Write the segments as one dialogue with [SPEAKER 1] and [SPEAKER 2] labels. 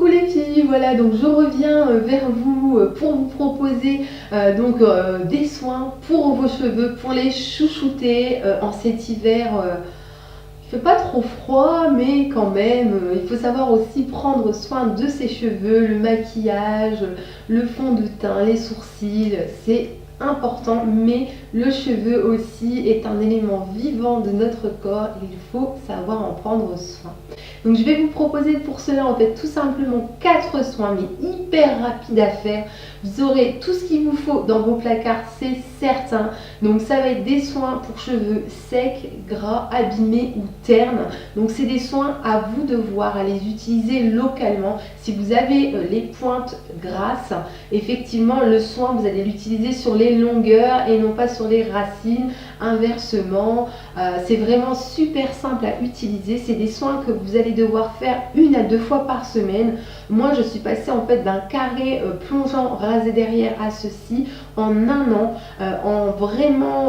[SPEAKER 1] Coucou les filles, voilà donc je reviens vers vous pour vous proposer des soins pour vos cheveux, pour les chouchouter en cet hiver. Il fait pas trop froid mais quand même il faut savoir aussi prendre soin de ses cheveux, le maquillage, le fond de teint, les sourcils, c'est important, mais le cheveu aussi est un élément vivant de notre corps et il faut savoir en prendre soin. Donc je vais vous proposer pour cela en fait tout simplement 4 soins mais hyper rapides à faire. Vous aurez tout ce qu'il vous faut dans vos placards, c'est certain. Donc ça va être des soins pour cheveux secs, gras, abîmés ou ternes. Donc c'est des soins à vous de voir, à les utiliser localement. Si vous avez les pointes grasses, effectivement le soin vous allez l'utiliser sur les longueurs et non pas sur les racines. Inversement, c'est vraiment super simple à utiliser. C'est des soins que vous allez devoir faire 1 à 2 fois par semaine. Moi je suis passée en fait d'un carré plongeant rasé derrière à ceci en 1 an.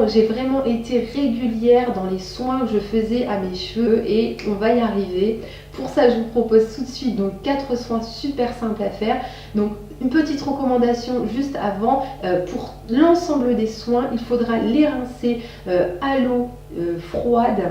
[SPEAKER 1] J'ai vraiment été régulière dans les soins que je faisais à mes cheveux et on va y arriver. Pour ça, je vous propose tout de suite donc 4 soins super simples à faire. Donc une petite recommandation juste avant, pour l'ensemble des soins, il faudra les rincer à l'eau froide,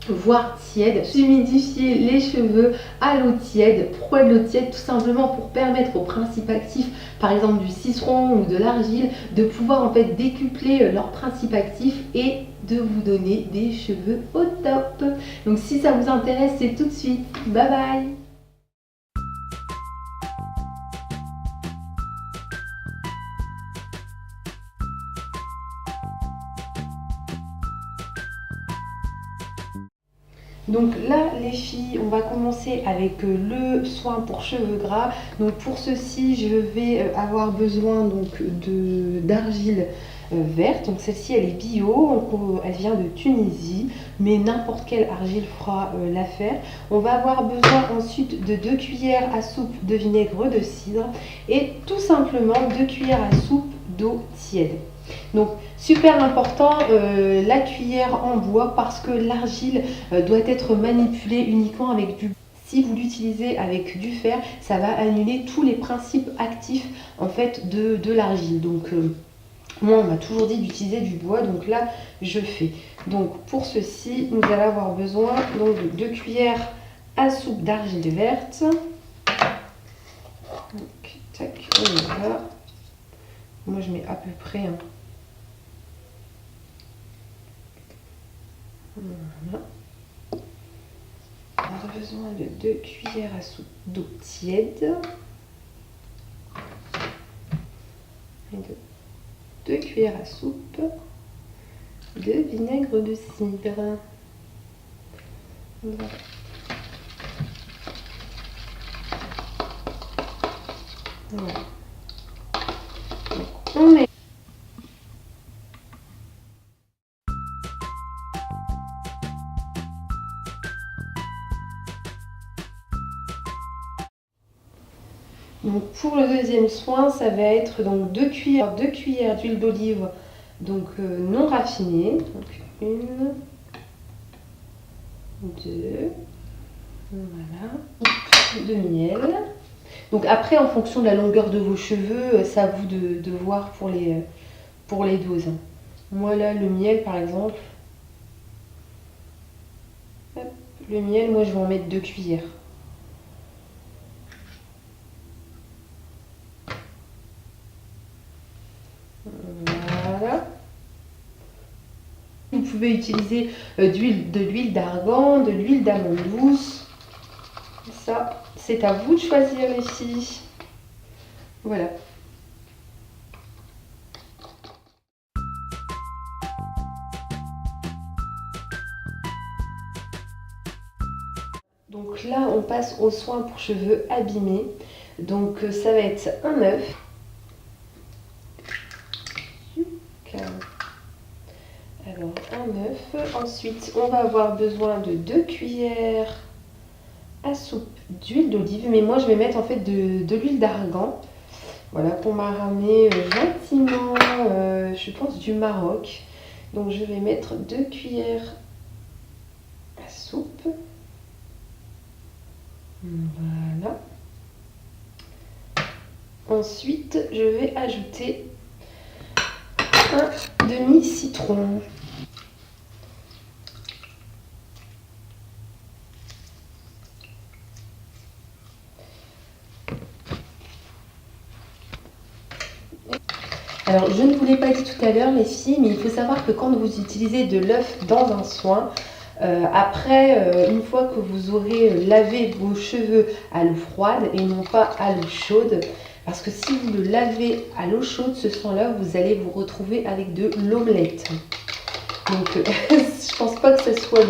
[SPEAKER 1] voire tiède, humidifier les cheveux à l'eau tiède. Pourquoi de l'eau tiède? Tout simplement pour permettre aux principes actifs, par exemple du citron ou de l'argile, de pouvoir en fait décupler leurs principes actifs et de vous donner des cheveux au top. Donc si ça vous intéresse, c'est tout de suite. Bye bye. Donc là les filles, on va commencer avec le soin pour cheveux gras. Donc pour ceci, je vais avoir besoin d'argile verte. Donc celle-ci elle est bio, elle vient de Tunisie, mais n'importe quelle argile fera l'affaire. On va avoir besoin ensuite de 2 cuillères à soupe de vinaigre de cidre et tout simplement 2 cuillères à soupe d'eau tiède. Donc super important, la cuillère en bois parce que l'argile doit être manipulée uniquement avec du bois. Si vous l'utilisez avec du fer, ça va annuler tous les principes actifs en fait de l'argile. Donc moi on m'a toujours dit d'utiliser du bois, donc là je fais. Donc pour ceci, nous allons avoir besoin donc, de 2 cuillères à soupe d'argile verte. Donc, tac, on y va. Moi je mets à peu près voilà. On a besoin de 2 cuillères à soupe d'eau tiède et de 2 cuillères à soupe de vinaigre de cidre. Voilà. Voilà. Donc, on met donc pour le deuxième soin, ça va être donc 2 cuillères d'huile d'olive non raffinée. Donc 1, 2, voilà, de miel. Donc après, en fonction de la longueur de vos cheveux, c'est à vous de voir pour les doses. Moi là, le miel par exemple, hop, le miel, moi je vais en mettre 2 cuillères. Voilà. Vous pouvez utiliser de l'huile d'argan, de l'huile d'amande douce. Ça, c'est à vous de choisir les filles. Voilà. Donc là, on passe aux soins pour cheveux abîmés. Donc ça va être un œuf. Alors un œuf. Ensuite, on va avoir besoin de 2 cuillères à soupe d'huile d'olive. Mais moi, je vais mettre en fait de l'huile d'argan. Voilà, pour m'arramer gentiment, je pense du Maroc. Donc je vais mettre 2 cuillères à soupe. Voilà. Ensuite, je vais ajouter un demi-citron. Alors, je ne vous l'ai pas dit tout à l'heure, les filles, mais il faut savoir que quand vous utilisez de l'œuf dans un soin, après, une fois que vous aurez lavé vos cheveux à l'eau froide et non pas à l'eau chaude, parce que si vous le lavez à l'eau chaude, ce soin-là, vous allez vous retrouver avec de l'omelette. Donc, je pense pas que ce soit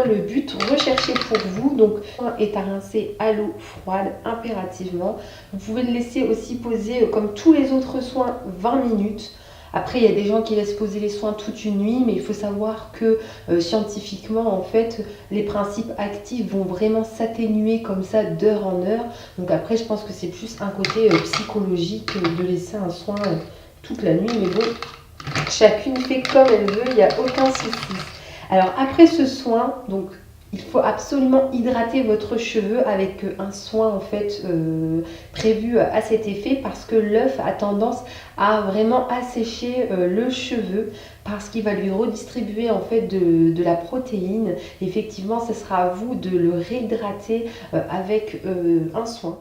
[SPEAKER 1] le but recherché pour vous. Donc, est à rincer à l'eau froide impérativement. Vous pouvez le laisser aussi poser comme tous les autres soins 20 minutes. Après, il y a des gens qui laissent poser les soins toute une nuit, mais il faut savoir que scientifiquement, en fait, les principes actifs vont vraiment s'atténuer comme ça d'heure en heure. Donc après, je pense que c'est plus un côté psychologique de laisser un soin toute la nuit. Mais bon, chacune fait comme elle veut, il n'y a aucun souci. Alors après ce soin, donc il faut absolument hydrater votre cheveu avec un soin en fait prévu à cet effet, parce que l'œuf a tendance à vraiment assécher le cheveu, parce qu'il va lui redistribuer en fait de la protéine. Effectivement, ce sera à vous de le réhydrater avec un soin.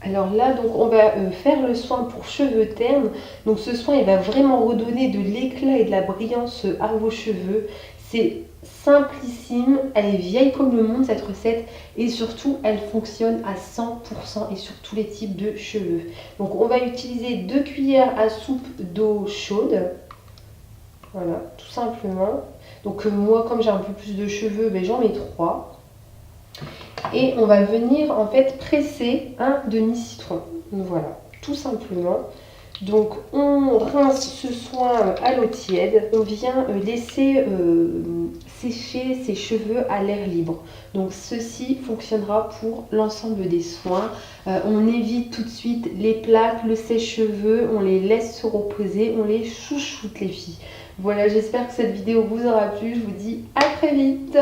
[SPEAKER 1] Alors là, donc on va faire le soin pour cheveux ternes. Donc ce soin, il va vraiment redonner de l'éclat et de la brillance à vos cheveux. C'est simplissime, elle est vieille comme le monde cette recette, et surtout elle fonctionne à 100% et sur tous les types de cheveux. Donc on va utiliser 2 cuillères à soupe d'eau chaude. Voilà, tout simplement. Donc moi, comme j'ai un peu plus de cheveux, ben, j'en mets 3. Et on va venir en fait presser un demi-citron. Voilà, tout simplement. Donc on rince ce soin à l'eau tiède. On vient laisser sécher ses cheveux à l'air libre. Donc ceci fonctionnera pour l'ensemble des soins. On évite tout de suite les plaques, le sèche-cheveux, on les laisse se reposer, on les chouchoute les filles. Voilà, j'espère que cette vidéo vous aura plu. Je vous dis à très vite.